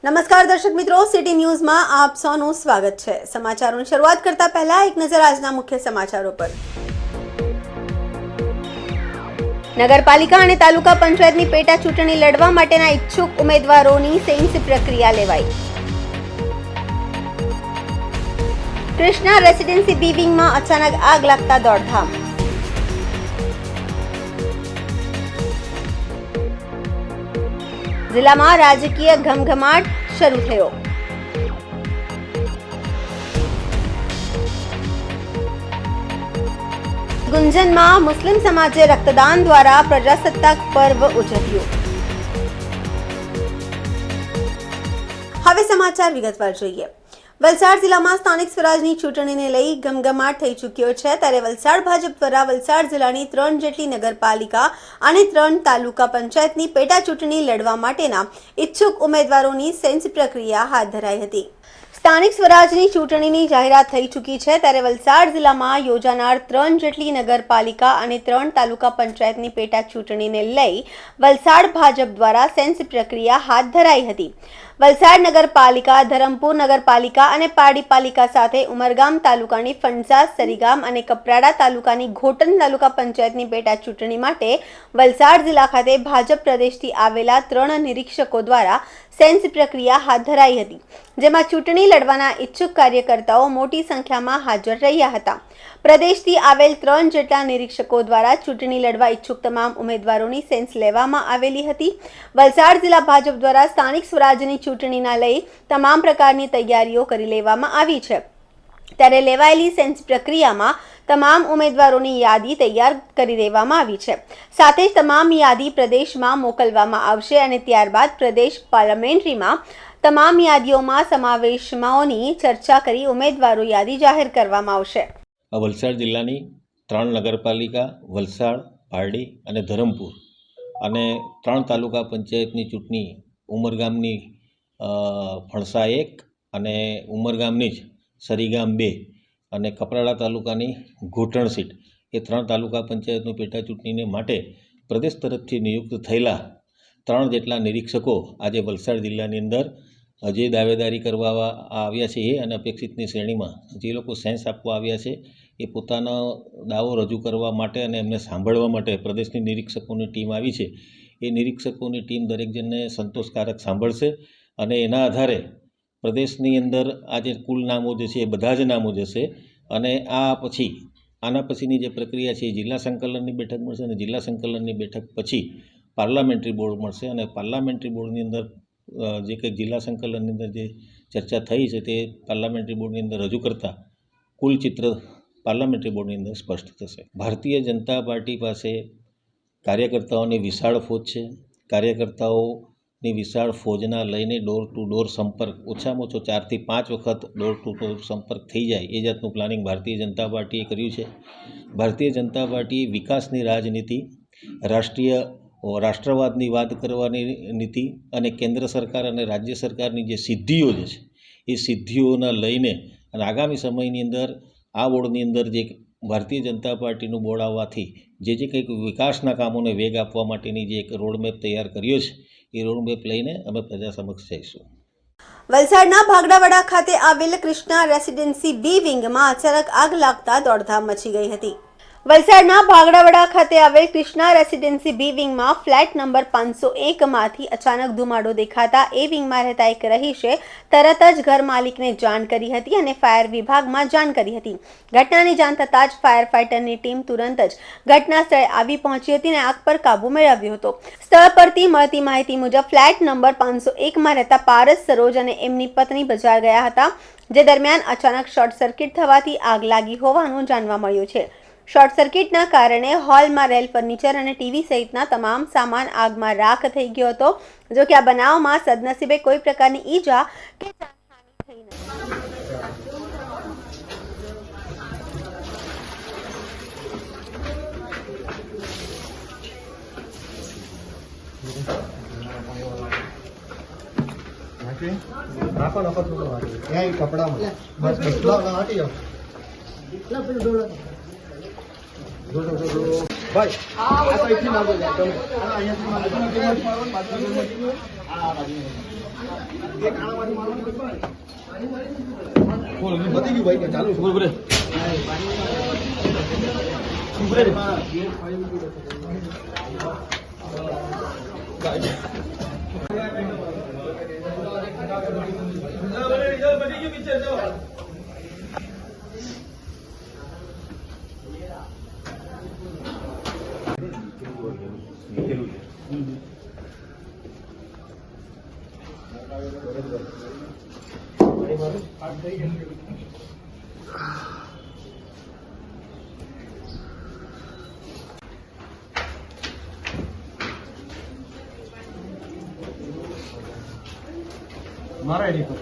નમસ્કાર દર્શક મિત્રો, સિટી ન્યૂઝમાં આપ સૌનું સ્વાગત છે। સમાચારોની શરૂઆત કરતા પહેલા એક નજર આજના મુખ્ય સમાચારો પર। નગરપાલિકા અને તાલુકા પંચાયતની પેટા ચૂંટણી લડવા માટેના ઈચ્છુક ઉમેદવારોની સેન્સ પ્રક્રિયા લેવાઈ। કૃષ્ણા રેસિડેન્સી બી વિંગમાં અચાનક આગ લાગતા દોડધામ। જિલ્લામાં રાજકીય ઘમઘમાટ શરૂ થયો। ગુંજનમાં મુસ્લિમ સમાજે રક્તદાન દ્વારા પ્રજાસત્તાક પર્વ ઉજવ્યું। હવે સમાચાર વિગતવાર જોઈએ। વલસાડ જિલ્લામાં સ્થાનિક સ્વરાજની ચૂંટણીને લઈ ઘમઘમાટ થઈ ચૂક્યો છે, ત્યારે વલસાડ ભાજપ દ્વારા વલસાડ જિલ્લાની 3 જેટલી નગરપાલિકા અને 3 તાલુકા પંચાયતની પેટા ચૂંટણી લડવા માટેના ઈચ્છુક ઉમેદવારોની સેન્સ પ્રક્રિયા હાથ ધરાઈ હતી। સ્થાનિક સ્વરાજની ચૂંટણીની જાહેરાત થઈ ચૂકી છે, ત્યારે વલસાડ જિલ્લામાં યોજાનાર 3 જેટલી નગરપાલિકા અને 3 તાલુકા પંચાયતની પેટા ચૂંટણીને લઈ વલસાડ ભાજપ દ્વારા સેન્સ પ્રક્રિયા હાથ ધરાઈ હતી। વલસાડ નગરપાલિકા, ધરમપુર નગરપાલિકા અને પારડી પાલિકા સાથે ઉમરગામ તાલુકાની ફણસા, સરીગામ અને કપરાડા તાલુકાની ઘોટન તાલુકા પંચાયતની પેટા ચૂંટણી માટે વલસાડ જિલ્લા ખાતે ભાજપ પ્રદેશથી આવેલા 3 નિરીક્ષકો દ્વારા સેન્સ પ્રક્રિયા હાથ ધરાઈ હતી, જેમાં ચૂંટણી લડવાના ઈચ્છુક કાર્યકર્તાઓ મોટી સંખ્યામાં હાજર રહ્યા હતા। પ્રદેશથી આવેલ 3 જેટલા નિરીક્ષકો દ્વારા ચૂંટણી લડવા ઈચ્છુક તમામ ઉમેદવારોની સેન્સ લેવામાં આવેલી હતી। વલસાડ જિલ્લા ભાજપ દ્વારા સ્થાનિક સ્વરાજની ચૂંટણીના લઈ તમામ પ્રકારની તૈયારીઓ કરી લેવામાં આવી છે, ત્યારે લેવાયેલી સેન્સ પ્રક્રિયામાં તમામ ઉમેદવારોની યાદી તૈયાર કરી દેવામાં આવી છે। સાથે જ તમામ યાદી પ્રદેશમાં મોકલવામાં આવશે અને ત્યારબાદ પ્રદેશ પાર્લામેન્ટરીમાં તમામ યાદીઓમાં સમાવેશમાંની ચર્ચા કરી ઉમેદવારો યાદી જાહેર કરવામાં આવશે। વલસાડ જિલ્લાની 3 નગરપાલિકા વલસાડ, પારડી અને ધરમપુર અને 3 તાલુકા પંચાયતની ચૂંટણી ઉમરગામની ફણસા 1 અને ઉમરગામની જ સરીગામ 2 અને કપરાડા તાલુકાની ઘોટણ સીટ એ 3 તાલુકા પંચાયતની પેટા ચૂંટણીને માટે પ્રદેશ તરફથી નિયુક્ત થયેલા 3 જેટલા નિરીક્ષકો આજે વલસાડ જિલ્લાની અંદર જે દાવેદારી કરવા આવ્યા છે એ અને અપેક્ષિતની શ્રેણીમાં જે લોકો સેન્સ આપવા આવ્યા છે એ પોતાનો દાવો રજૂ કરવા માટે અને એમને સાંભળવા માટે પ્રદેશની નિરીક્ષકોની ટીમ આવી છે। એ નિરીક્ષકોની ટીમ દરેક જણને સંતોષકારક સાંભળશે અને એના આધારે પ્રદેશની અંદર આજે કુલ નામો જે છે એ બધા જ નામો જશે અને આના પછીની જે પ્રક્રિયા છે એ જિલ્લા સંકલનની બેઠક મળશે અને જિલ્લા સંકલનની બેઠક પછી પાર્લામેન્ટરી બોર્ડ મળશે અને પાર્લામેન્ટરી બોર્ડની અંદર જે કંઈક જિલ્લા સંકલનની અંદર જે ચર્ચા થઈ છે તે પાર્લામેન્ટરી બોર્ડની અંદર રજૂ કરતાં કુલ ચિત્ર પાર્લામેન્ટરી બોર્ડની અંદર સ્પષ્ટ થશે। ભારતીય જનતા પાર્ટી પાસે કાર્યકર્તાઓની વિશાળ ફોજ છે। કાર્યકર્તાઓની વિશાળ ફોજના લઈને ડોર ટુ ડોર સંપર્ક ઓછામાં ઓછો 4 થી 5 વખત ડોર ટુ ડોર સંપર્ક થઈ જાય એ જાતનું પ્લાનિંગ ભારતીય જનતા પાર્ટીએ કર્યું છે। ભારતીય જનતા પાર્ટીએ વિકાસની રાજનીતિ, રાષ્ટ્રવાદની વાત કરવાની નીતિ અને કેન્દ્ર સરકાર અને રાજ્ય સરકારની જે સિદ્ધિઓ જે છે એ સિદ્ધિઓના લઈને અને આગામી સમયની અંદર આ બોર્ડની અંદર જે ભારતીય જનતા પાર્ટીનું બોર્ડ આવવાથી જે કંઈક વિકાસના કામોને વેગ આપવા માટેની જે એક રોડમેપ તૈયાર કર્યો છે એ રોડમેપ લઈને અમે પ્રજા સમક્ષ જઈશું। વલસાડના ભાગડાવાડા ખાતે આવેલ કૃષ્ણા રેસિડેન્સી બી વિંગમાં અચાનક આગ લાગતા દોડધામ મચી ગઈ હતી। વલસાડના ભાગડાવાડા ખાતે આવેલ કૃષ્ણા રેસિડેન્સી બી વિંગમાં ફ્લેટ નંબર 501 માંથી અચાનક ધુમાડો દેખાતા એ વિંગમાં રહેતા એક રહીશે તરત જ ઘર માલિકને જાણ કરી હતી અને ફાયર વિભાગમાં જાણ કરી હતી। ઘટનાની જાણ થતાં જ ફાયર ફાઇટરની ટીમ તુરંત જ ઘટના સ્થળે આવી પહોંચી હતી અને આગ પર કાબુ મેળવ્યો હતો। સ્થળ પરથી મળતી માહિતી મુજબ ફ્લેટ નંબર 501માં રહેતા પારસ સરોજ અને એમની પત્ની બજાર ગયા હતા, જે દરમિયાન અચાનક શોર્ટ સર્કિટ થવાથી આગ લાગી હોવાનું જાણવા મળ્યું છે। શોર્ટ સર્કિટના કારણે હોલમાં રહેલ ફર્નિચર અને ટીવી સહિતના તમામ સામાન આગમાં રાખ થઈ ગયો હતો। જો કે આ બનાવમાં સદનસીબે કોઈ પ્રકારની ઈજા કે જાનહાનિ થઈ નથી। ભાઈ આ સાઈડથી ના બોલે તમે અહીંયાથી મારો આ બાજુ એક આણામાંથી મારવાનું બોલ બધી ગયું ભાઈ કે ચાલુ બોલ બોલે ઉભરે રે મારા આઈડી પર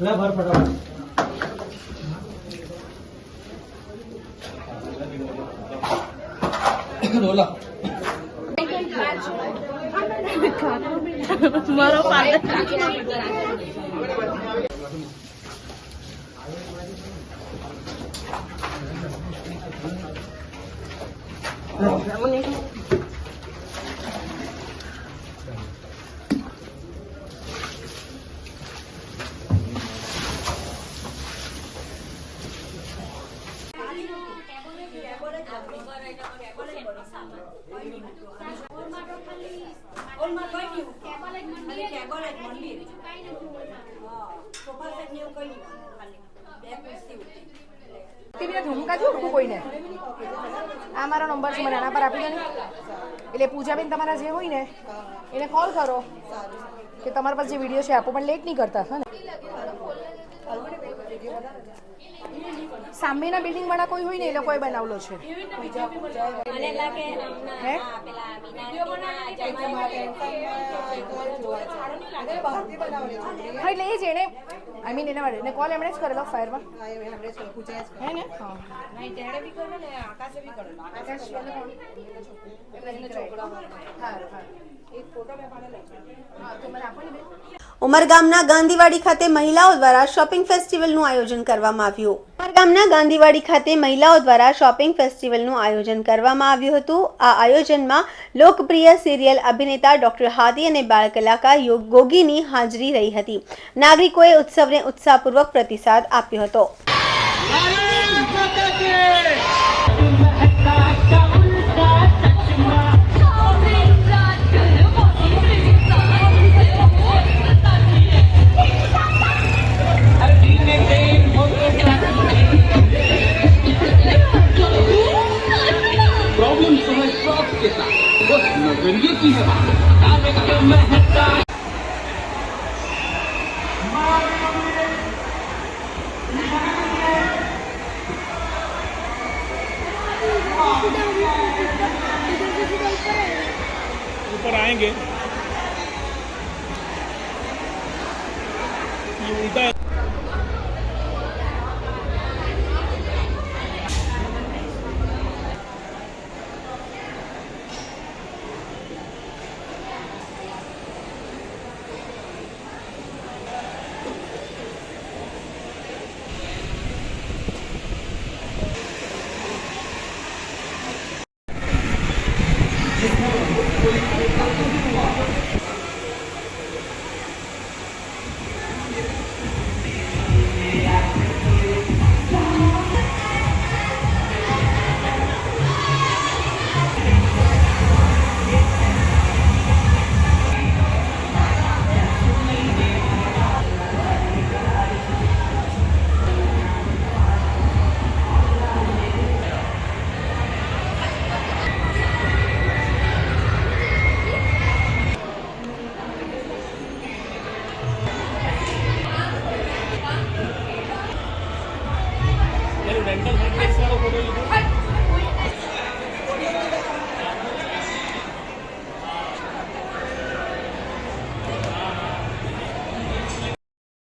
લે ભર ફટાફટ રોલા મારો પાલે કોઈને આ મારો નંબર છે મને આના પર આપી દો ને એટલે પૂજાબેન તમારા જે હોય ને એને કોલ કરો કે તમારા પાસે જે વિડીયો છે આપો પણ લેટ નહીં કરતા હા ને સામેના બિલ્ડિંગ વાળા કોઈ હોય ને એ લોકોએ બનાવેલો છે હા એટલે એ જ એને આઈ મીન એને કોલ એમણે જ કરેલો ફાયરમાં હે ને ઉમરગામના ગાંધીવાડી ખાતે મહિલાઓ દ્વારા શોપિંગ ફેસ્ટિવલનું આયોજન કરવામાં આવ્યું. ઉમરગામના ગાંધીવાડી ખાતે મહિલાઓ દ્વારા શોપિંગ ફેસ્ટિવલનું આયોજન કરવામાં આવ્યું હતું. આ આયોજનમાં લોકપ્રિય સિરિયલ અભિનેતા ડોક્ટર હાદી અને બાળ કલાકાર ગોગીની હાજરી રહી હતી. નાગરિકોએ ઉત્સવને ઉત્સાહપૂર્વક પ્રતિસાદ આપ્યો હતો. ऊपर आएंगे ये उल्टा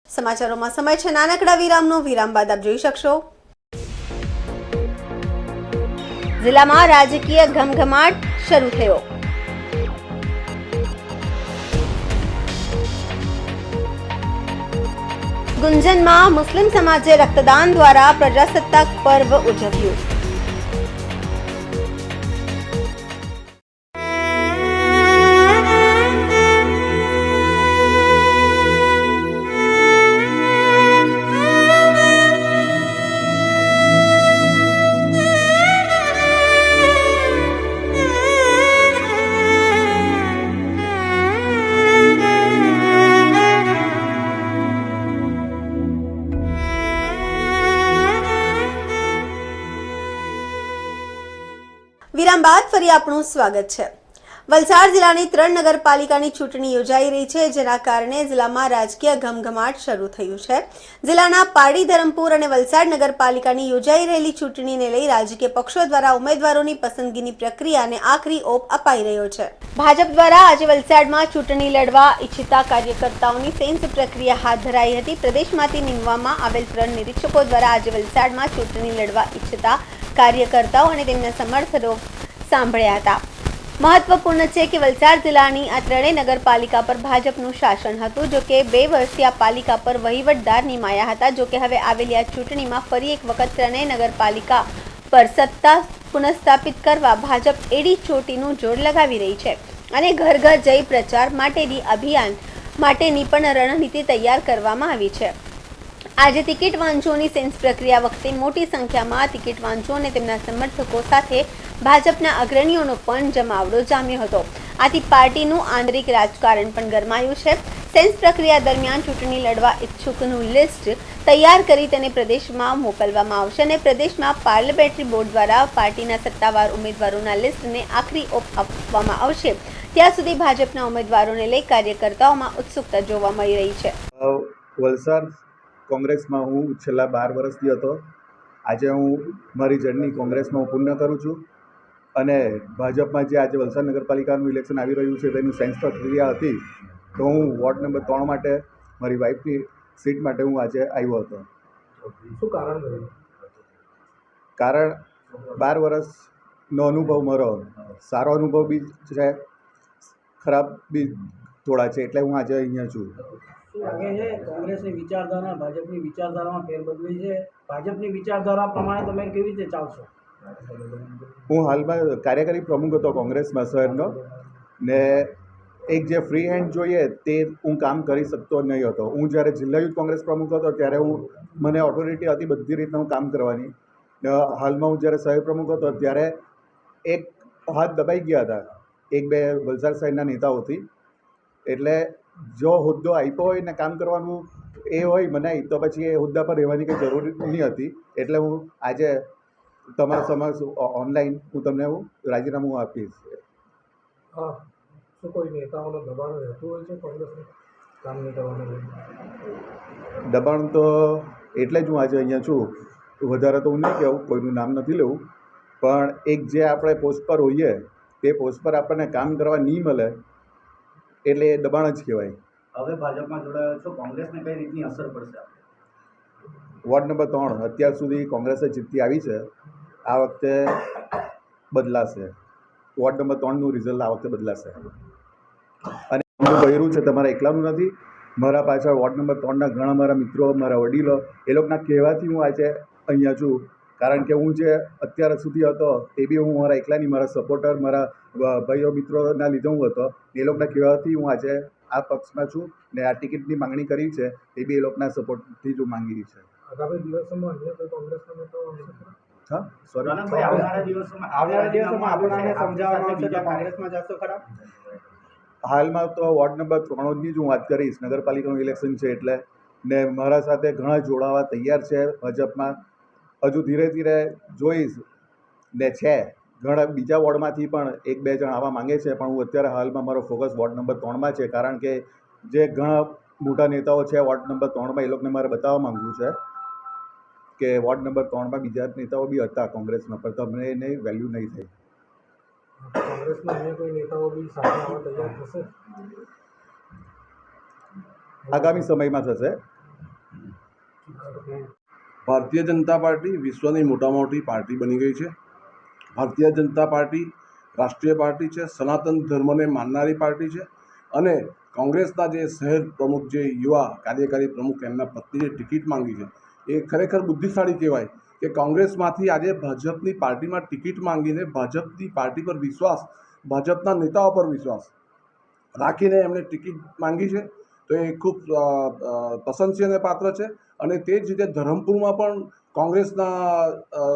સમાચારોમાં સમય છે નાનકડા વિરામનો. વિરામ બાદ આપ જોઈ શકશો જિલ્લામાં રાજકીય ઘમઘમાટ શરૂ થયો. ગુંજનમાં મુસ્લિમ સમાજે રક્તદાન દ્વારા પ્રજાસત્તાક પર્વ ઉજવ્યું. વિરામ બાદ ફરી આપનું સ્વાગત છે. વલસાડ જિલ્લાની 3 નગરપાલિકાની ચૂંટણી યોજાઈ રહી છે, જેના કારણે જિલ્લામાં રાજકીય ઘમઘમાટ શરૂ થયું છે. જિલ્લાના પારડી, ધરમપુર અને વલસાડ નગરપાલિકાની યોજાઈ રહેલી ચૂંટણીને લઈ રાજકીય પક્ષો દ્વારા ઉમેદવારોની પસંદગીની પ્રક્રિયાને આખરી ઓપ અપાઈ રહ્યો છે. ભાજપ દ્વારા આજે વલસાડમાં ચૂંટણી લડવા ઈચ્છતા કાર્યકર્તાઓની સેન્સ પ્રક્રિયા હાથ ધરાઈ હતી. પ્રદેશમાંથી નીમવામાં આવેલ 3 નિરીક્ષકો દ્વારા આજે વલસાડમાં ચૂંટણી લડવા ઈચ્છતા કાર્યકર્તાઓ અને તેમના સમર્થકો સાંભળ્યા હતા. મહત્વપૂર્ણ છે કે વલસાડ જિલ્લાની આ 3 નગરપાલિકા પર ભાજપનું શાસન હતું. જો કે 2 વર્ષથી આ પાલિકા પર વહીવટદાર નિમાયા હતા. જો કે હવે આવેલી આ ચૂંટણીમાં ફરી એક વખત 3 નગરપાલિકા પર સત્તા પુનઃસ્થાપિત કરવા ભાજપ એડી ચોટીનું જોર લગાવી રહી છે અને ઘર ઘર જઈ પ્રચાર માટેની અભિયાન માટેની પણ રણનીતિ તૈયાર કરવામાં આવી છે. આજે ટિકિટ વાંચોની સેન્સ પ્રક્રિયા વખતે મોટી સંખ્યામાં ટિકિટ વાંચો અને તેમના સમર્થકો સાથે ભાજપના અગ્રણીઓનો પણ જમાવડો જામ્યો હતો. આથી પાર્ટીનું આંતરિક રાજકારણ પણ ગરમાયું છે. સેન્સ પ્રક્રિયા દરમિયાન ચૂંટણી લડવા ઈચ્છુકનું લિસ્ટ તૈયાર કરી તેને પ્રદેશમાં મોકલવામાં આવશે અને પ્રદેશમાં પાર્લામેન્ટરી બોર્ડ દ્વારા પાર્ટીના સત્તાવાર ઉમેદવારોના લિસ્ટને આખરી ઓપ આપવામાં આવશે. ત્યાં સુધી ભાજપના ઉમેદવારોને લઈ કાર્યકર્તાઓમાં ઉત્સુકતા જોવા મળી રહી છે. વલસાડ કોંગ્રેસમાં હું છેલ્લા 12 વર્ષથી હતો. આજે હું મારી જર્ની કોંગ્રેસમાં હું પૂર્ણ કરું છું અને ભાજપમાં જે આજે વલસાડ નગરપાલિકાનું ઇલેક્શન આવી રહ્યું છે તેની સેન્સ પ્રક્રિયા હતી, તો હું વોર્ડ નંબર 3 માટે મારી વાઈફની સીટ માટે હું આજે આવ્યો હતો. શું કારણ રહ્યું? કારણ 12 વર્ષનો અનુભવ મારો સારો અનુભવ બી છે, ખરાબ બી થોડા છે, એટલે હું આજે અહીંયા છું. શું લાગે છે કોંગ્રેસની વિચારધારા ભાજપની વિચારધારામાં ફેરબદલી છે? ભાજપની વિચારધારા પ્રમાણે તમે કેવી રીતે ચાલશો? હું હાલમાં કાર્યકારી પ્રમુખ હતો કોંગ્રેસમાં શહેરનો, ને એક જે ફ્રી હેન્ડ જોઈએ તે હું કામ કરી શકતો નહીં હતો. હું જ્યારે જિલ્લા યુથ કોંગ્રેસ પ્રમુખ હતો ત્યારે મને ઓથોરિટી હતી બધી રીતના હું કામ કરવાની. હાલમાં હું જ્યારે શહેર પ્રમુખ હતો ત્યારે એક હાથ દબાઈ ગયા હતા 1-2 વલસાડ શહેરના નેતાઓથી. એટલે જો હોદ્દો આપ્યો હોય ને કામ કરવાનું એ હોય મને, તો પછી એ હોદ્દા પર રહેવાની કંઈ જરૂર નહીં હતી. એટલે હું આજે તમારા સમક્ષ ઓનલાઈન હું તમને રાજીનામું આપીશ. હા, શું કોઈ નેતાઓનું દબાણ રહેતું હોય છે કોંગ્રેસને કામ નહીં કરવાનું? દબાણ તો એટલે જ હું આજે અહીંયા છું. વધારે તો હું નહીં કહેવું, કોઈનું નામ નથી લેવું, પણ એક જે આપણે પોસ્ટ પર હોઈએ તે પોસ્ટ પર આપણને કામ કરવા નહીં મળે એટલે એ દબાણ જ કહેવાય. હવે ભાજપમાં જોડાયો છો, કોંગ્રેસને કઈ રીતની અસર પડશે? વોર્ડ નંબર 3 અત્યાર સુધી કોંગ્રેસે જીતતી આવી છે, આ વખતે બદલાશે. વોર્ડ નંબર 3નું રિઝલ્ટ આ વખતે બદલાશે. અને હું બહેરું છે, તમારા એકલાનું નથી. મારા પાછળ વોર્ડ નંબર 3ના ઘણા મારા મિત્રો, મારા વડીલો, એ લોકોના કહેવાથી હું આજે અહીંયા છું. કારણ કે હું જે અત્યાર સુધી હતો એ બી હું મારા એકલાની, મારા સપોર્ટર, મારા ભાઈઓ મિત્રોના લીધે હું હતો. એ લોકોના કહેવાથી હું આજે આ પક્ષમાં છું ને આ ટિકિટની માંગણી કરી છે એ બી એ લોકોના સપોર્ટથી જ હું માંગી છે. આગામી દિવસોમાં અન્ય કોઈ કોંગ્રેસના નેતાઓ હા, સોરી, આવનારા દિવસોમાં આપણને સમજાવવામાં આવશે કે કોંગ્રેસમાં જશો ખરા? હાલમાં તો વોર્ડ નંબર 3ની જ હું વાત કરીશ. નગરપાલિકાનું ઇલેક્શન છે એટલે, ને મારા સાથે ઘણા જોડાવા તૈયાર છે ભાજપમાં. હજુ ધીરે ધીરે જોઈશ ને છે ઘણા બીજા વોર્ડમાંથી પણ 1-2 જણ આવવા માંગે છે, પણ હું અત્યારે હાલમાં મારો ફોકસ વોર્ડ નંબર 3માં છે. કારણ કે જે ઘણા મોટા નેતાઓ છે વોર્ડ નંબર 3માં, એ લોકોને મારે બતાવવા માંગવું છે કે વોર્ડ નંબર 3માં બીજા નેતાઓ બી હતા કોંગ્રેસમાં, પણ તમને એને વેલ્યુ નહીં થઈ. કોંગ્રેસના અન્ય કોઈ નેતાઓ બી સાથે આવવા તૈયાર થશે? આગામી સમયમાં થશે. ભારતીય જનતા પાર્ટી વિશ્વની મોટામાં મોટી પાર્ટી બની ગઈ છે. ભારતીય જનતા પાર્ટી રાષ્ટ્રીય પાર્ટી છે, સનાતન ધર્મને માનનારી પાર્ટી છે. અને કોંગ્રેસના જે શહેર પ્રમુખ, જે યુવા કાર્યકારી પ્રમુખ, એમના પત્નીએ ટિકિટ માંગી છે, એ ખરેખર બુદ્ધિશાળી કહેવાય કે કોંગ્રેસમાંથી આજે ભાજપની પાર્ટીમાં ટિકિટ માંગીને ભાજપની પાર્ટી પર વિશ્વાસ, ભાજપના નેતાઓ પર વિશ્વાસ રાખીને એમણે ટિકિટ માંગી છે. તો એ ખૂબ પ્રશંસનીય પાત્ર છે. અને તે જ રીતે ધરમપુરમાં પણ કોંગ્રેસના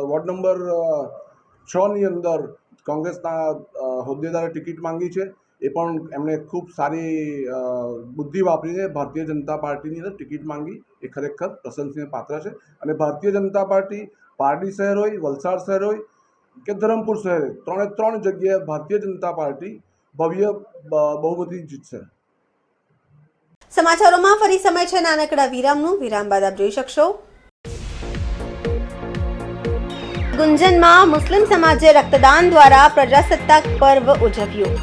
વોર્ડ નંબર 6ની અંદર કોંગ્રેસના હોદ્દેદારે ટિકિટ માંગી છે. એ પણ એમણે ખૂબ સારી બુદ્ધિ વાપરીને ભારતીય જનતા પાર્ટીની અંદર ટિકિટ માંગી. એ ખરેખર પ્રશંસનીય પાત્ર છે. અને ભારતીય જનતા પાર્ટી પારડી શહેર હોય, વલસાડ શહેર હોય કે ધરમપુર શહેર, ત્રણ જગ્યાએ ભારતીય જનતા પાર્ટી ભવ્ય બહુમતી જીતશે. સમાચારોમાં ફરી સમય છે નાનકડા વિરામનું. વિરામ બાદ આપ જોઈ શકશો. ગુંજનમાં મુસ્લિમ સમાજે રક્તદાન દ્વારા પ્રજાસત્તાક પર્વ ઉજવ્યું.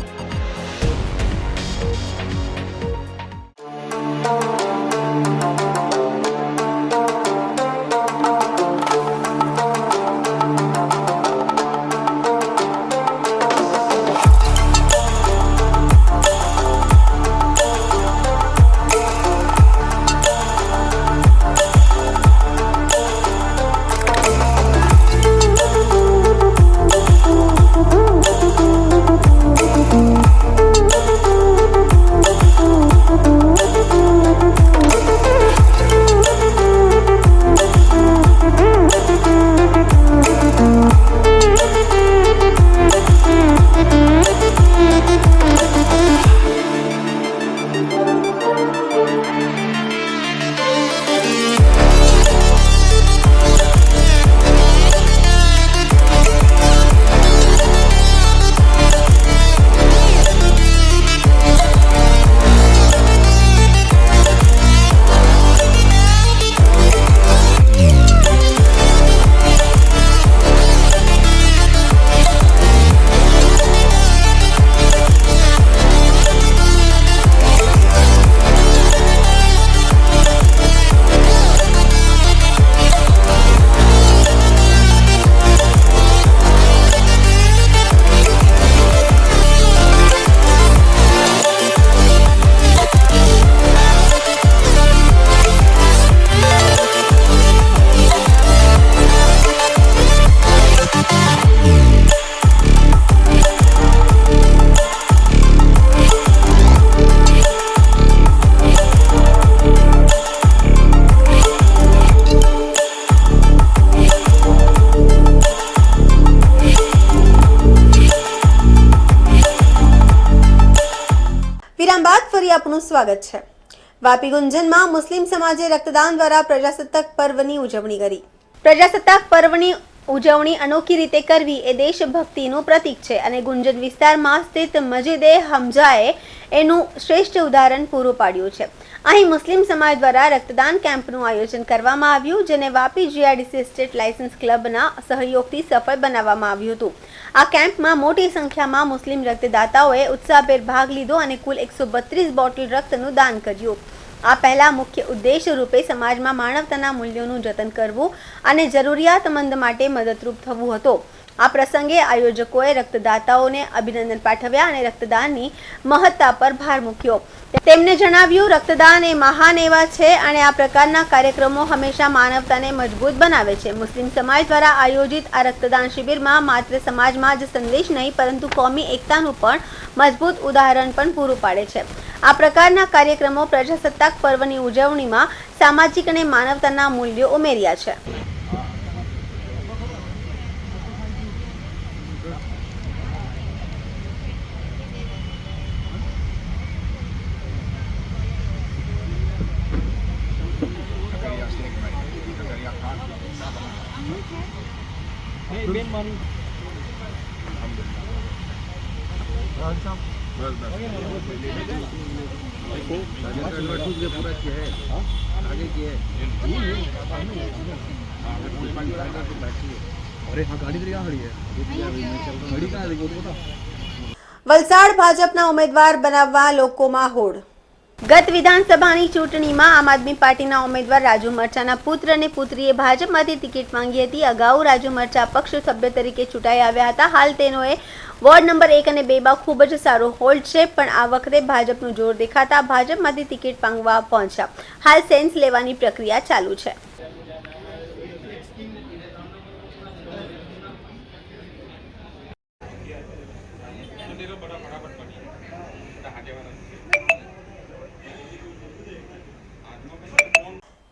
વિરામ બાદ ફરી આપનું સ્વાગત છે. વાપી ગુંજનમાં મુસ્લિમ સમાજે રક્તદાન દ્વારા પ્રજાસત્તાક પર્વની ઉજવણી કરી. પ્રજાસત્તાક પર્વની ઉજવણી અનોખી રીતે કરવી એ દેશભક્તિનું પ્રતીક છે અને ગુંજન વિસ્તારમાં સ્થિત મસ્જિદે હમઝાએ એનું શ્રેષ્ઠ ઉદાહરણ પૂરું પાડ્યું છે. અહીં મુસ્લિમ સમાજ દ્વારા રક્તદાન કેમ્પનું આયોજન કરવામાં આવ્યું, જેને વાપી જીઆઈડીસી સ્ટેટ લાયસન્સ ક્લબના સહયોગથી સફળ બનાવવામાં આવ્યું હતું. આ કેમ્પમાં મોટી સંખ્યામાં મુસ્લિમ રક્તદાતાઓએ ઉત્સાહભેર ભાગ લીધો અને કુલ 132 બોટલ રક્તનું દાન કર્યું. આ પહેલા મુખ્ય ઉદ્દેશ રૂપે સમાજમાં માનવતાના મૂલ્યોનું જતન કરવું અને જરૂરિયાતમંદ માટે મદદરૂપ થવું હતો. આ પ્રસંગે આયોજકોએ રક્તદાતાઓને અભિનંદન પાઠવ્યા અને રક્તદાનની મહત્તા પર ભાર મૂક્યો. તેમણે જણાવ્યું, રક્તદાન એ મહાન એવા છે અને આ પ્રકારના કાર્યક્રમો હંમેશા માનવતાને મજબૂત બનાવે છે. મુસ્લિમ સમાજ દ્વારા આયોજિત આ રક્તદાન શિબિરમાં માત્ર સમાજમાં જ સંદેશ નહીં, પરંતુ કોમી એકતાનું પણ મજબૂત ઉદાહરણ પણ પૂરું પાડે છે. આ પ્રકારના કાર્યક્રમો પ્રજાસત્તાક પર્વની ઉજવણીમાં સામાજિક અને માનવતાના મૂલ્યો ઉમેર્યા છે. વલસાડ ભાજપના ઉમેદવાર બનાવવા લોકોમાં હોડ. ગત વિધાનસભાની ચૂંટણીમાં આમ આદમી પાર્ટીના ઉમેદવાર રાજુ મરચાના પુત્ર અને પુત્રીએ ભાજપમાંથી ટિકિટ માંગી હતી. અગાઉ રાજુ મરચા પક્ષ સભ્ય તરીકે ચૂંટાઈ આવ્યા હતા. હાલ તેનોએ વોર્ડ નંબર 1 અને 2 માં ખૂબ જ સારો હોલ્ડ છે, પણ આ વખતે ભાજપનું જોર દેખાતા ભાજપમાંથી ટિકિટ માંગવા પહોંચ્યા. હાલ સેન્સ લેવાની પ્રક્રિયા ચાલુ છે.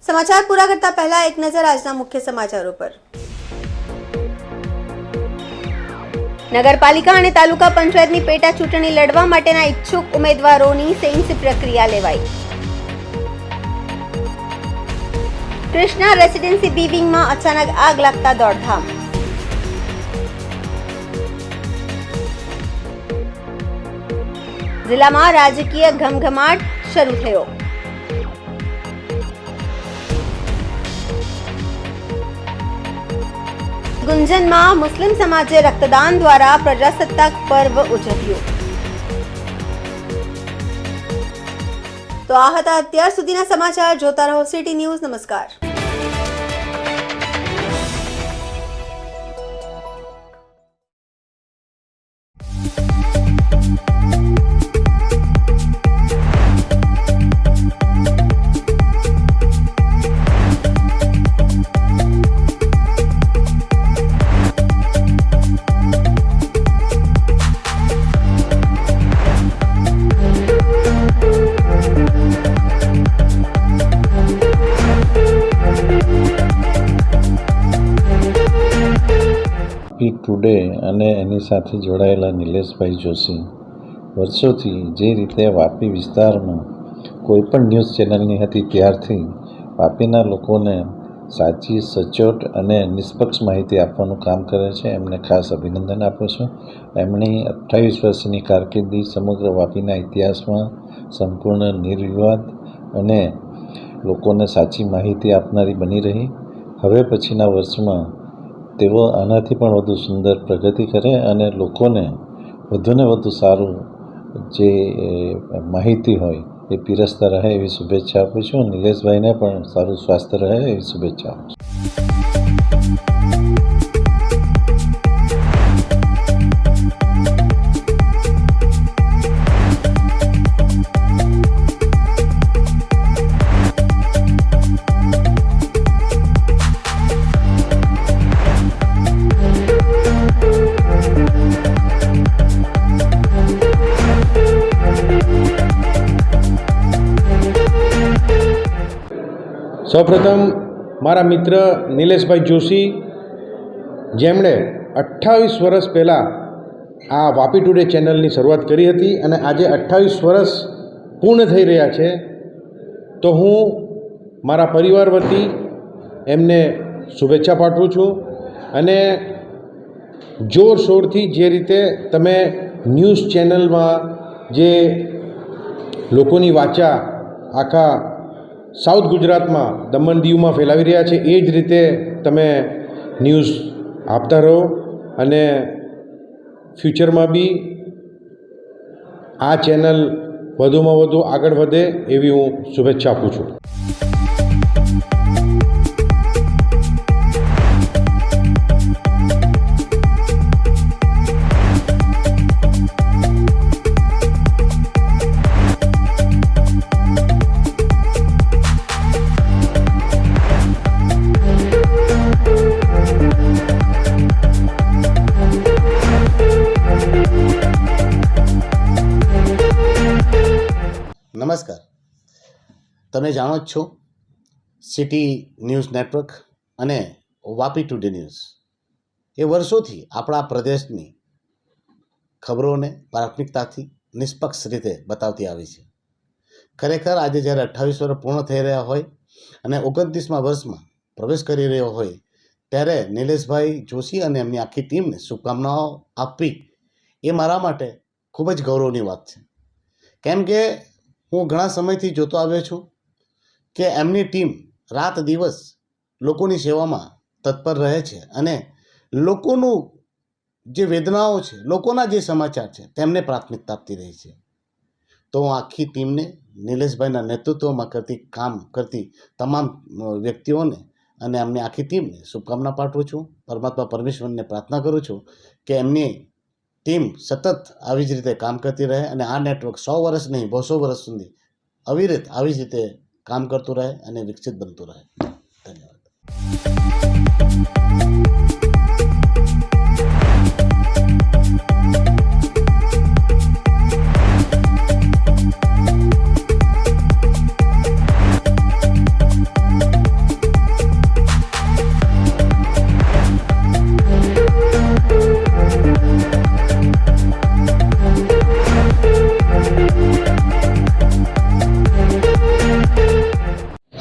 સમાચાર પૂરા કરતા પહેલા એક નજર આજના મુખ્ય સમાચારો પર. નગરપાલિકા અને તાલુકા પંચાયતની પેટા ચૂંટણી લડવા માટેના ઈચ્છુક ઉમેદવારોની સેન્સ પ્રક્રિયા લેવાઈ. કૃષ્ણા રેસિડેન્સી બી વિંગમાં અચાનક આગ લાગતા દોડધામ. જિલ્લામાં રાજકીય ઘમઘમાટ શરૂ થયો. ગુંજનમાં મુસ્લિમ સમાજે રક્તદાન દ્વારા પ્રજાસત્તાક પર્વ ઉજવ્યું. તો આ હતા અત્યાર સુધીના સમાચાર. જોતા રહો સિટી ન્યૂઝ. નમસ્કાર. ટુડે અને એની સાથે જોડાયેલા નિલેશભાઈ જોશી વર્ષોથી જે રીતે વાપી વિસ્તારમાં કોઈપણ ન્યૂઝ ચેનલની હતી ત્યારથી વાપીના લોકોને સાચી, સચોટ અને નિષ્પક્ષ માહિતી આપવાનું કામ કરે છે. એમને ખાસ અભિનંદન આપું છું. એમની 28 વર્ષની કારકિર્દી સમગ્ર વાપીના ઇતિહાસમાં સંપૂર્ણ નિર્વિવાદ અને લોકોને સાચી માહિતી આપનારી બની રહી. હવે પછીના વર્ષમાં તેઓ આનાથી પણ વધુ સુંદર પ્રગતિ કરે અને લોકોને વધુને વધુ સારું જે માહિતી હોય એ પીરસતા રહે એવી શુભેચ્છા આપું છું. નિલેશભાઈને પણ સારું સ્વાસ્થ્ય રહે એવી શુભેચ્છા આપું છું. સૌપ્રથમ મારા મિત્ર નિલેશભાઈ જોશી, જેમણે 28 વર્ષ પહેલાં આ વાપી ટુડે ચેનલની શરૂઆત કરી હતી અને આજે 28 વર્ષ પૂર્ણ થઈ રહ્યા છે, તો હું મારા પરિવાર વતી એમને શુભેચ્છા પાઠવું છું. અને જોરશોરથી જે રીતે તમે ન્યૂઝ ચેનલમાં જે લોકોની વાચા આખા સાઉથ ગુજરાતમાં, દમણ દીવમાં ફેલાવી રહ્યા છે, એ જ રીતે તમે ન્યૂઝ આપતા રહો અને ફ્યુચરમાં બી આ ચેનલ વધુમાં વધુ આગળ વધે એવી હું શુભેચ્છા આપું છું. નમસ્કાર. તમે જાણો જ છો, સિટી ન્યૂઝ નેટવર્ક અને વાપી ટુડે ન્યૂઝ એ વર્ષોથી આપણા પ્રદેશની ખબરોને પ્રાથમિકતાથી નિષ્પક્ષ રીતે બતાવતી આવી છે. ખરેખર આજે જ્યારે 28 વર્ષ પૂર્ણ થઈ રહ્યા હોય અને 29મા વર્ષમાં પ્રવેશ કરી રહ્યો હોય ત્યારે નિલેશભાઈ જોશી અને એમની આખી ટીમને શુભકામનાઓ આપવી એ મારા માટે ખૂબ જ ગૌરવની વાત છે. કેમ કે હું ઘણા સમયથી જોતો આવ્યો છું કે એમની ટીમ રાત દિવસ લોકોની સેવામાં તત્પર રહે છે અને લોકોનું જે વેદનાઓ છે, લોકોના જે સમાચાર છે તેમને પ્રાથમિકતા આપતી રહી છે. તો હું આખી ટીમને નિલેશભાઈના નેતૃત્વમાં કામ કરતી તમામ વ્યક્તિઓને અને એમની આખી ટીમને શુભકામના પાઠવું છું. પરમાત્મા પરમેશ્વરને પ્રાર્થના કરું છું કે એમની ટીમ સતત આવી જ રીતે કામ કરતી રહે અને આ નેટવર્ક 100 વર્ષ નહીં 200 વર્ષ સુધી અવિરત આવી જ રીતે કામ કરતું રહે અને વિકસિત બનતું રહે. ધન્યવાદ.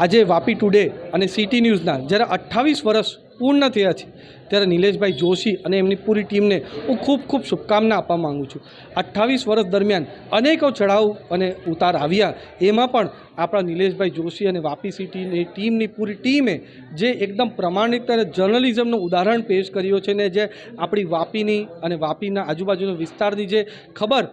આજે વાપી ટુડે અને સિટી ન્યૂઝના જ્યારે 28 વર્ષ પૂર્ણ થયા છે ત્યારે નિલેશભાઈ જોશી અને એમની પૂરી ટીમને હું ખૂબ ખૂબ શુભકામના આપવા માગું છું. 28 વર્ષ દરમિયાન અનેકો ચઢાવ અને ઉતાર આવ્યા, એમાં પણ આપણા નિલેશભાઈ જોશી અને વાપી સિટીની ટીમની પૂરી ટીમે જે એકદમ પ્રમાણિક અને જર્નલિઝમનું ઉદાહરણ પેશ કર્યું છે ને જે આપણી વાપીની અને વાપીના આજુબાજુના વિસ્તારની જે ખબર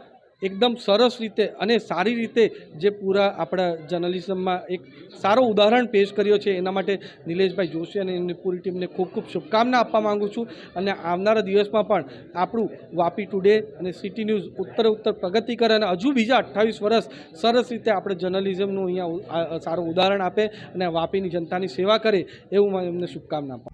એકદમ સરસ રીતે અને સારી રીતે જે પૂરા આપણા જર્નલિઝમમાં એક સારો ઉદાહરણ પેશ કર્યો છે, એના માટે નિલેશભાઈ જોશી અને એમની પૂરી ટીમને ખૂબ ખૂબ શુભકામના આપવા માગું છું. અને આવનારા દિવસમાં પણ આપણું વાપી ટુડે અને સિટી ન્યૂઝ ઉત્તર પ્રગતિ કરે અને હજુ બીજા 28 વર્ષ સરસ રીતે આપણે જર્નલિઝમનું અહીંયા સારું ઉદાહરણ આપે અને વાપીની જનતાની સેવા કરે એવું હું એમને શુભકામના આપું.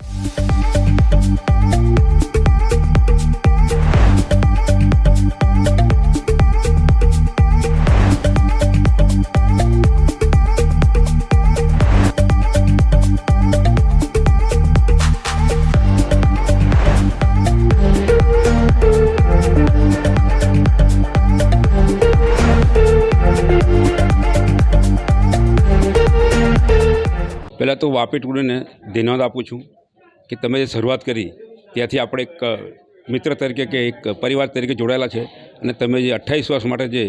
પહેલાં તો વાપી ટુડેને ધન્યવાદ આપું છું કે તમે જે શરૂઆત કરી ત્યાંથી આપણે એક મિત્ર તરીકે કે એક પરિવાર તરીકે જોડાયેલા છે અને તમે જે 28 વર્ષ માટે જે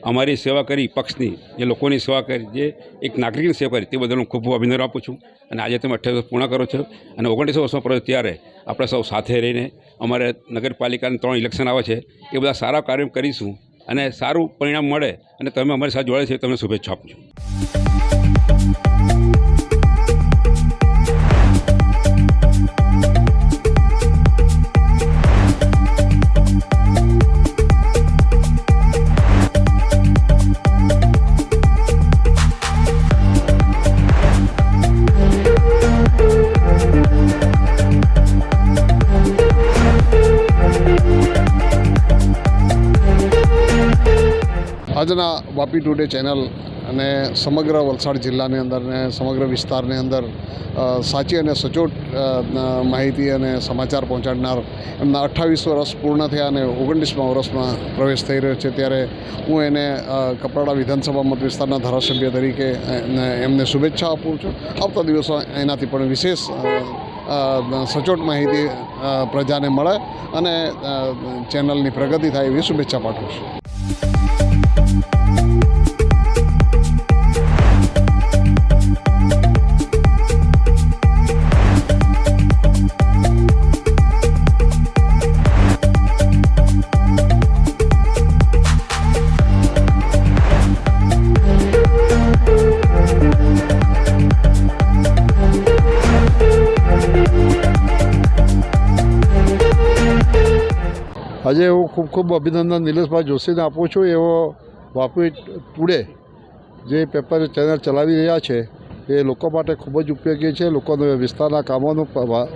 અમારી સેવા કરી, પક્ષની જે લોકોની સેવા કરી, જે એક નાગરિકની સેવા કરી, તે બદલ હું ખૂબ ખૂબ અભિનંદન આપું છું. અને આજે તમે 28 વર્ષ પૂર્ણ કરો છો અને 29 વર્ષમાં પડે ત્યારે આપણે સૌ સાથે રહીને અમારે નગરપાલિકાના 3 ઇલેક્શન આવે છે, એ બધા સારા કાર્ય કરીશું અને સારું પરિણામ મળે અને તમે અમારી સાથે જોડાય છે, તમને શુભેચ્છા આપું છું. આજના વાપી ટુડે ચેનલ અને સમગ્ર વલસાડ જિલ્લાની અંદર ને સમગ્ર વિસ્તારની અંદર સાચી અને સચોટ માહિતી અને સમાચાર પહોંચાડનાર એમના 28 વર્ષ પૂર્ણ થયા અને 29મા વર્ષમાં પ્રવેશ થઈ રહ્યો છે, ત્યારે હું એને કપરાડા વિધાનસભા મત વિસ્તારના ધારાસભ્ય તરીકે એમને શુભેચ્છા આપું છું. આવતા દિવસો એનાથી પણ વિશેષ સચોટ માહિતી પ્રજાને મળે અને ચેનલની પ્રગતિ થાય એવી શુભેચ્છા પાઠવું છું. આજે હું ખૂબ ખૂબ અભિનંદન નિલેશભાઈ જોશીને આપું છું. એવો વાપી ટુડે જે પેપર ચેનલ ચલાવી રહ્યા છે એ લોકો માટે ખૂબ જ ઉપયોગી છે. લોકોને વિસ્તારના કામોનું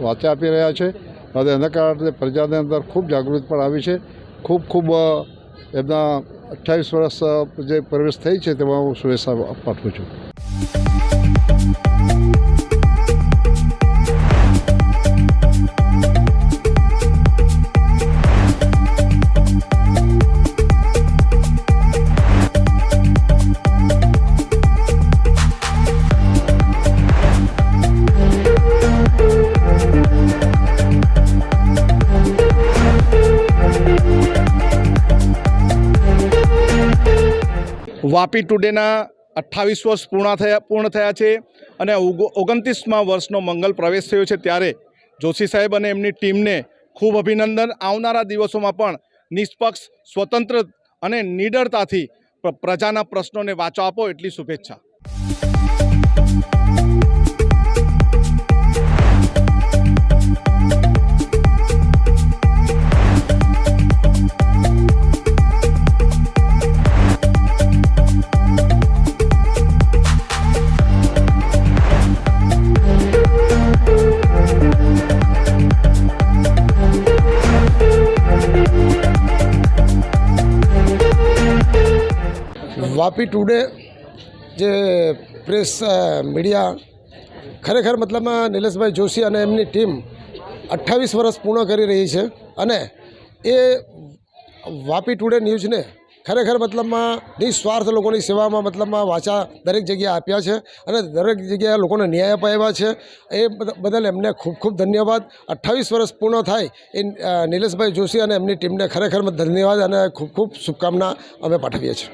વાચા આપી રહ્યા છે અને એના કારણે પ્રજાની અંદર ખૂબ જાગૃતિ પણ આવી છે. ખૂબ ખૂબ એમના 28 વર્ષ જે પ્રવેશ થઈ છે તેમાં હું શુભેચ્છા પાઠવું છું. વાપી ટુડેના 28 વર્ષ પૂર્ણ થયા છે અને 29મા વર્ષનો મંગલ પ્રવેશ થયો છે, ત્યારે જોશી સાહેબ અને એમની ટીમને ખૂબ અભિનંદન. આવનારા દિવસોમાં પણ નિષ્પક્ષ, સ્વતંત્ર અને નિડરતાથી પ્રજાના પ્રશ્નોને વાચો આપો, એટલી શુભેચ્છા. વાપી ટુડે જે પ્રેસ મીડિયા ખરેખર મતલબમાં નિલેશભાઈ જોશી અને એમની ટીમ 28 વર્ષ પૂર્ણ કરી રહી છે અને એ વાપી ટુડે ન્યૂઝને ખરેખર મતલબમાં નિસ્વાર્થ લોકોની સેવામાં મતલબમાં વાચા દરેક જગ્યાએ આપ્યા છે અને દરેક જગ્યાએ લોકોને ન્યાય અપાવ્યા છે. એ બદલ એમને ખૂબ ખૂબ ધન્યવાદ. 28 વર્ષ પૂર્ણ થાય એ નિલેશભાઈ જોશી અને એમની ટીમને ખરેખર ધન્યવાદ અને ખૂબ ખૂબ શુભકામના અમે પાઠવીએ છીએ.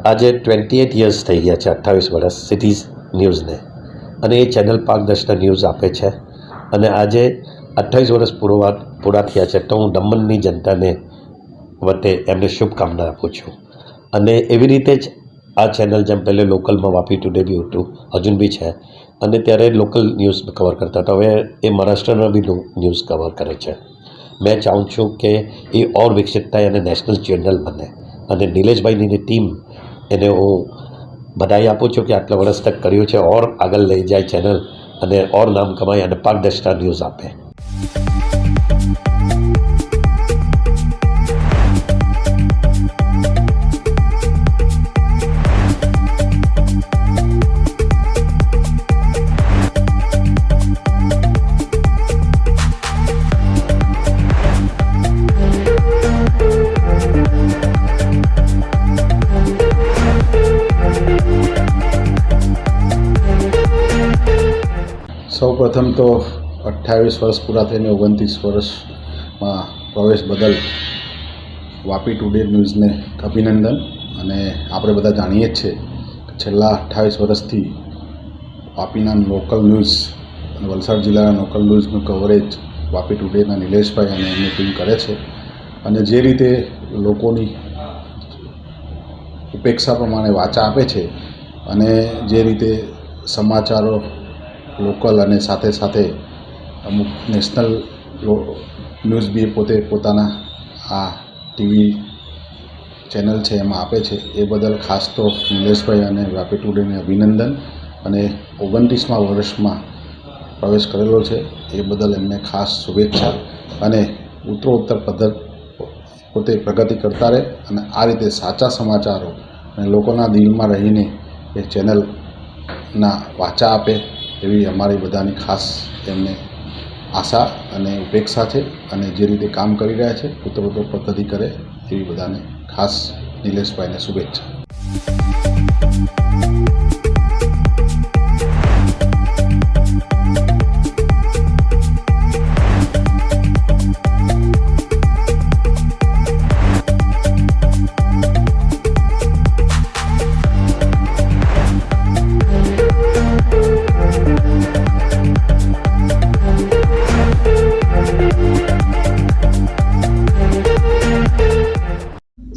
આજે 28 યર્સ થઈ ગયા છે, 28 વર્ષ સિટીઝ ન્યૂઝને, અને એ ચેનલ પારદર્શિતા ન્યૂઝ આપે છે. અને આજે 28 વર્ષ પૂરા થયા છે, તો હું દમણની જનતાને વતે એમને શુભકામના આપું છું. અને એવી રીતે જ આ ચેનલ જેમ પહેલે લોકલમાં વાપી ટુડે બી હતું, હજુ બી છે, અને ત્યારે લોકલ ન્યૂઝ કવર કરતા હતા. હવે એ મહારાષ્ટ્રના બી ન્યૂઝ કવર કરે છે. મેં ચાહું છું કે એ ઓર વિકસિત થાય અને નેશનલ ચેનલ બને. અને નિલેશભાઈની ટીમ એને હું બધાઈ આપું છું કે આટલા વર્ષ તક કર્યું છે, ઓર આગળ લઈ જાય ચેનલ અને ઓર નામ કમાય અને પારદર્શિતા ન્યૂઝ આપે. સૌ પ્રથમ તો 28 વર્ષ પૂરા થઈને 29 વર્ષમાં પ્રવેશ બદલ વાપી ટુડે ન્યૂઝને અભિનંદન. અને આપણે બધા જાણીએ જ છે કે છેલ્લા 28 વર્ષથી વાપીના લોકલ ન્યૂઝ અને વલસાડ જિલ્લાના લોકલ ન્યૂઝનું કવરેજ વાપી ટુડેના નિલેશભાઈ અને એમની ટીમ કરે છે. અને જે રીતે લોકોની ઉપેક્ષા પ્રમાણે વાચા આપે છે અને જે રીતે સમાચારો લોકલ અને સાથે સાથે અમુક નેશનલ ન્યૂઝ બી પોતે પોતાના આ ટીવી ચેનલ છે એમાં આપે છે, એ બદલ ખાસ તો નિલેશભાઈ અને વાપી ટુડેને અભિનંદન. અને 29મા વર્ષમાં પ્રવેશ કરેલો છે એ બદલ એમને ખાસ શુભેચ્છા. અને ઉત્તરોત્તર પોતે પ્રગતિ કરતા રહે અને આ રીતે સાચા સમાચારો અને લોકોના દિલમાં રહીને એ ચેનલના વાચા આપે એવી અમારી બધાની ખાસ એમને આશા અને ઉપેક્ષા છે. અને જે રીતે કામ કરી રહ્યા છે ઉત્તરોત્તર પ્રગતિ કરે એવી બધાને ખાસ નિલેશભાઈને શુભેચ્છા.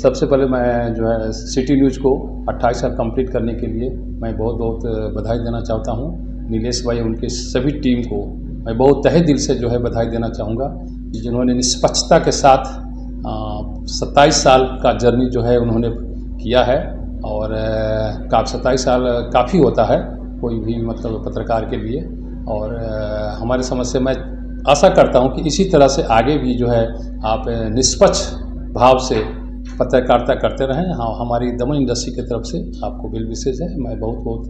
सबसे पहले मैं जो है सिटी न्यूज़ को 28 साल कंप्लीट करने के लिए मैं बहुत बहुत बधाई देना चाहता हूं. नीलेश भाई उनके सभी टीम को मैं बहुत तहे दिल से जो है बधाई देना चाहूँगा, जिन्होंने निष्पक्षता के साथ 27 साल का जर्नी जो है उन्होंने किया है. और 27 साल काफ़ी होता है कोई भी मतलब पत्रकार के लिए. और हमारे समझ से मैं आशा करता हूं कि इसी तरह से आगे भी जो है आप निष्पक्ष भाव से पत्रकारिता करते रहें. हाँ, हमारी दमन इंडस्ट्री की तरफ से आपको बिल विशेष है. मैं बहुत बहुत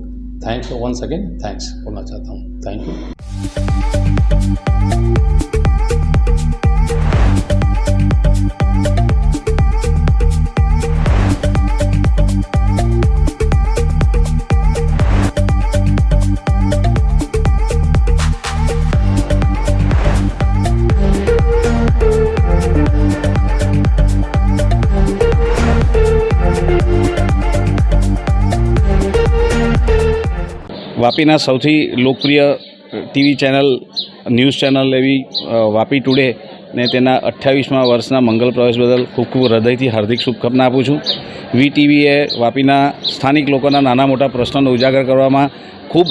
थैंक्स वंस अगेन थैंक्स बोलना चाहता हूँ. Thank you. વાપીના સૌથી લોકપ્રિય ટીવી ચેનલ ન્યૂઝ ચેનલ એવી વાપી ટુડે ને તેના 28મા વર્ષના મંગલ પ્રવેશ બદલ ખૂબ ખૂબ હૃદયથી હાર્દિક શુભકામના આપું છું. વીટીવીએ વાપીના સ્થાનિક લોકોના નાના મોટા પ્રશ્નોને ઉજાગર કરવામાં ખૂબ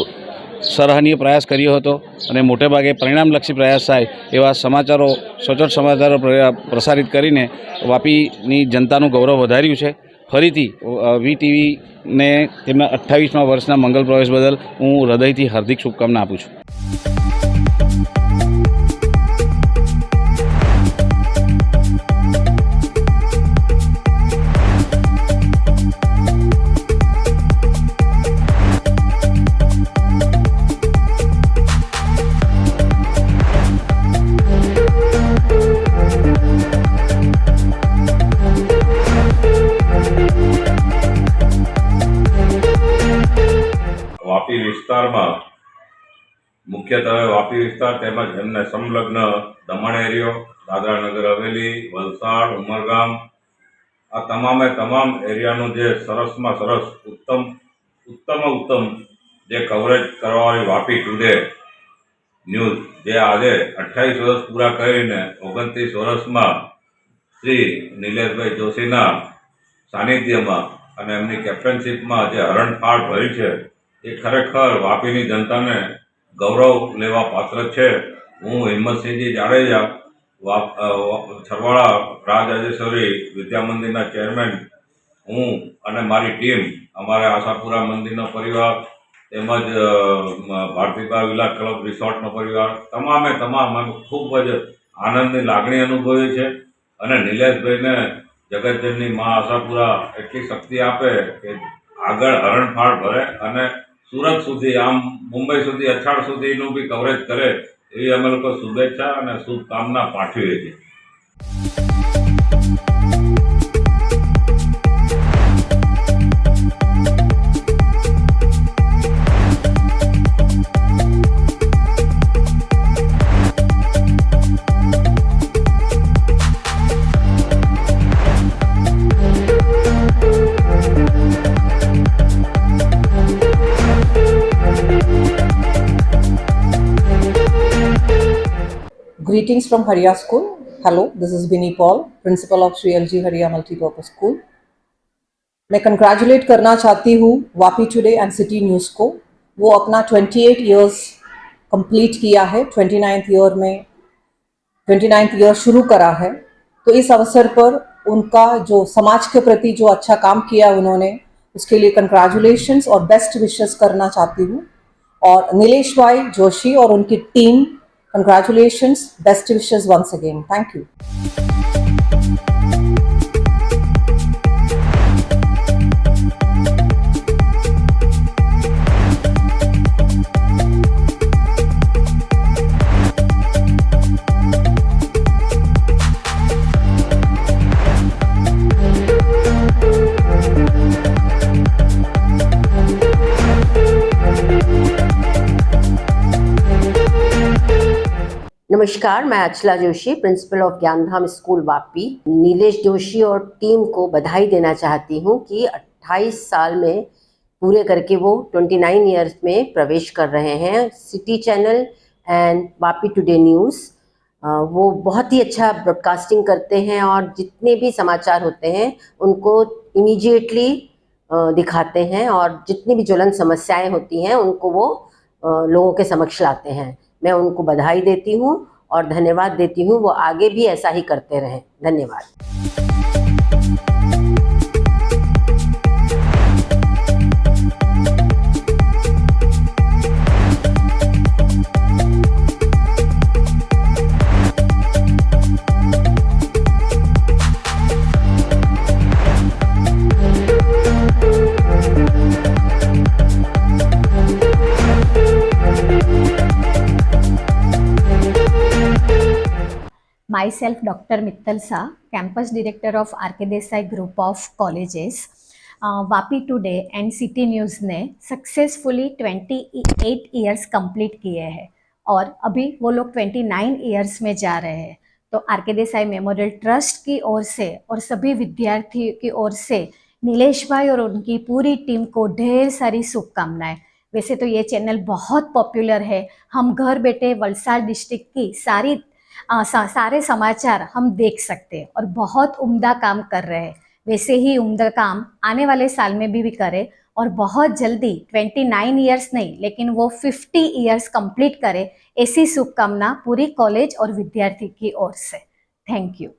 સરાહનીય પ્રયાસ કર્યો હતો અને મોટેભાગે પરિણામલક્ષી પ્રયાસ થાય એવા સમાચારો, સચોટ સમાચારો પ્રસારિત કરીને વાપીની જનતાનું ગૌરવ વધાર્યું છે. ફરીથી વીટીવીને તેમના 28મા વર્ષના મંગલ પ્રવેશ બદલ હું હૃદયથી હાર્દિક શુભકામના આપું છું. વાપી વિસ્તારમાં મુખ્યત્વે વાપી વિસ્તાર તેમજ એમને સંલગ્ન દમણ એરિયો, દાદરા નગર હવેલી, વલસાડ, ઉમરગામ, આ તમામ એરિયાનું જે સરસમાં સરસ ઉત્તમ જે કવરેજ કરવાવાળી વાપી ટુડે ન્યૂઝ, જે આજે 28 વર્ષ પૂરા કરીને 29 વર્ષમાં શ્રી નિલેશભાઈ જોશીના સાનિધ્યમાં અને એમની કેપ્ટનશીપમાં જે હરણફાળ ભરી છે એ ખરેખર વાપીની જનતાને ગૌરવ લેવા પાત્ર છે. હું હિંમતસિંહજી જાડેજા, છરવાડા રાજરાજેશ્વરી વિદ્યા મંદિરના ચેરમેન, હું અને મારી ટીમ, અમારા આશાપુરા મંદિરનો પરિવાર તેમજ ભારતીબા વિલા ક્લબ રિસોર્ટનો પરિવાર, તમામ ખૂબ જ આનંદની લાગણી અનુભવી છે. અને નિલેશભાઈને જગતજનની મા આશાપુરા એટલી શક્તિ આપે કે આગળ હરણફાળ ભરે અને સુરત સુધી, આમ મુંબઈ સુધી, અછાડ સુધીનું બી કવરેજ કરે એવી અમે લોકો શુભેચ્છા અને શુભકામના પાઠવીએ છીએ. Greetings from Hariya School. Hello, this is Binny Paul, principal of Sri LG Hariya Multipurpose School. मैं कंग्रेचुलेट करना चाहती हूँ Vapi today and city news को. वो अपना 28 ईयर्स कंप्लीट किया है, 29th ईयर शुरू करा है. तो इस अवसर पर उनका जो समाज के प्रति जो अच्छा काम किया उन्होंने, उसके लिए कंग्रेचुलेशंस और बेस्ट विशेस करना चाहती हूँ. और नीलेश भाई जोशी और उनकी टीम, congratulations, best wishes once again. Thank you. नमस्कार, मैं Achala Joshi, principal of Gyandham school Vapi, Nilesh Joshi और टीम को बधाई देना चाहती हूँ कि 28 साल में पूरे करके वो 29 ईयर्स में प्रवेश कर रहे हैं. City channel and Vapi today news, वो बहुत ही अच्छा ब्रॉडकास्टिंग करते हैं और जितने भी समाचार होते हैं उनको इमीडिएटली दिखाते हैं और जितनी भी ज्वलन समस्याएं होती हैं उनको वो लोगों के समक्ष लाते हैं. मैं उनको बधाई देती हूँ और धन्यवाद देती हूँ. वो आगे भी ऐसा ही करते रहें. धन्यवाद. Myself, Dr. Mittal Shah, Campus Director of R.K. Desai Group of Colleges. Vapi today and city news ने सक्सेसफुली 28 ईयर्स कंप्लीट किए हैं और अभी वो लोग 29 ईयर्स में जा रहे हैं. तो आर.के. देसाई मेमोरियल ट्रस्ट की ओर से और सभी विद्यार्थियों की ओर से नीलेश भाई और उनकी पूरी टीम को ढेर सारी शुभकामनाएं. वैसे तो ये चैनल बहुत पॉपुलर है, हम घर बैठे वलसाड डिस्ट्रिक्ट की सारे समाचार हम देख सकते हैं और बहुत उम्दा काम कर रहे हैं। वैसे ही उम्दा काम आने वाले साल में भी करे और बहुत जल्दी 29 ईयर्स नहीं लेकिन वो 50 ईयर्स कंप्लीट करे, ऐसी शुभकामना पूरी कॉलेज और विद्यार्थी की ओर से। Thank you.